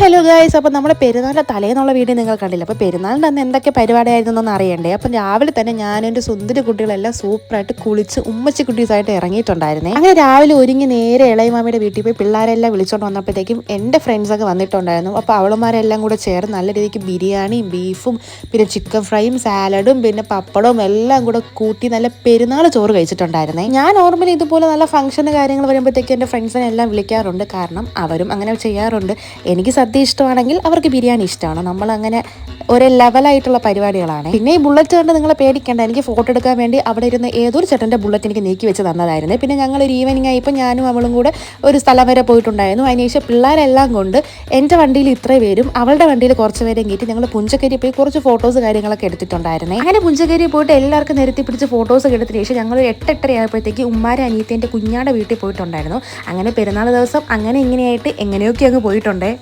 Hello guys, അപ്പോൾ നമ്മുടെ പെരുന്നാളിൻ്റെ തലേന്നുള്ള വീഡിയോ നിങ്ങൾ കണ്ടില്ല. അപ്പോൾ പെരുന്നാളിൻ്റെ അന്ന് എന്തൊക്കെ പരിപാടിയായിരുന്നൊന്നും അറിയണ്ടേ. അപ്പം രാവിലെ തന്നെ ഞാനും എൻ്റെ സുന്ദരി കുട്ടികളെല്ലാം സൂപ്പറായിട്ട് കുളിച്ച് ഉമ്മച്ചി കുട്ടീസായിട്ട് ഇറങ്ങിയിട്ടുണ്ടായിരുന്നേ. അങ്ങനെ രാവിലെ ഒരുങ്ങി നേരെ ഇളയമാമിയുടെ വീട്ടിൽ പോയി പിള്ളേരെല്ലാം വിളിച്ചുകൊണ്ട് വന്നപ്പോഴത്തേക്കും എൻ്റെ ഫ്രണ്ട്സൊക്കെ വന്നിട്ടുണ്ടായിരുന്നു. അപ്പോൾ അവളുമാരെല്ലാം കൂടെ ചേർന്ന് നല്ല രീതിക്ക് ബിരിയാണിയും ബീഫും പിന്നെ ചിക്കൻ ഫ്രൈയും സാലഡും പിന്നെ പപ്പടവും എല്ലാം കൂടെ കൂട്ടി നല്ല പെരുന്നാൾ ചോറ് കഴിച്ചിട്ടുണ്ടായിരുന്നേ. ഞാൻ നോർമലി ഇതുപോലെ നല്ല ഫംഗ്ഷന് കാര്യങ്ങൾ വരുമ്പോഴത്തേക്കും എൻ്റെ ഫ്രണ്ട്സിനെ എല്ലാം വിളിക്കാറുണ്ട്. കാരണം അവരും അങ്ങനെ ചെയ്യാറുണ്ട്. എനിക്ക് സദ്യ ഇഷ്ടമാണെങ്കിൽ അവർക്ക് ബിരിയാണി ഇഷ്ടമാണ്. നമ്മളങ്ങനെ ഒരേ ലെവലായിട്ടുള്ള പരിപാടികളാണ്. പിന്നെ ഈ ബുള്ളറ്റ് കണ്ട് നിങ്ങളെ പേടിക്കേണ്ട. എനിക്ക് ഫോട്ടോ എടുക്കാൻ വേണ്ടി അവിടെ ഇരുന്ന് ഏതൊരു ചേട്ടൻ്റെ ബുള്ളറ്റ് എനിക്ക് നീക്കി വെച്ച് തന്നതായിരുന്നു. പിന്നെ ഞങ്ങളൊരു ഈവനിങ് ആയപ്പോൾ ഞാനും അവളും കൂടെ ഒരു സ്ഥലം വരെ പോയിട്ടുണ്ടായിരുന്നു. അതിനുശേഷം പിള്ളേരെല്ലാം കൊണ്ട് എൻ്റെ വണ്ടിയിൽ ഇത്ര പേരും അവളുടെ വണ്ടിയിൽ കുറച്ച് പേരും കയറ്റി ഞങ്ങൾ പുഞ്ചക്കരി പോയി കുറച്ച് ഫോട്ടോസ് കാര്യങ്ങളൊക്കെ എടുത്തിട്ടുണ്ടായിരുന്നേ. അങ്ങനെ പുഞ്ചക്കരി പോയിട്ട് എല്ലാവർക്കും നിരത്തി പിടിച്ച് ഫോട്ടോസ് എടുത്തതിന് ശേഷം ഞങ്ങൾ 8-8:30 ആയപ്പോഴത്തേക്ക് ഉമ്മാരെ അനിയത്തിൻ്റെ കുഞ്ഞാടെ വീട്ടിൽ പോയിട്ടുണ്ടായിരുന്നു. അങ്ങനെ പെരുന്നാൾ ദിവസം അങ്ങനെ ഇങ്ങനെയായിട്ട് എങ്ങനെയൊക്കെ അങ്ങ് പോയിട്ടുണ്ടേ.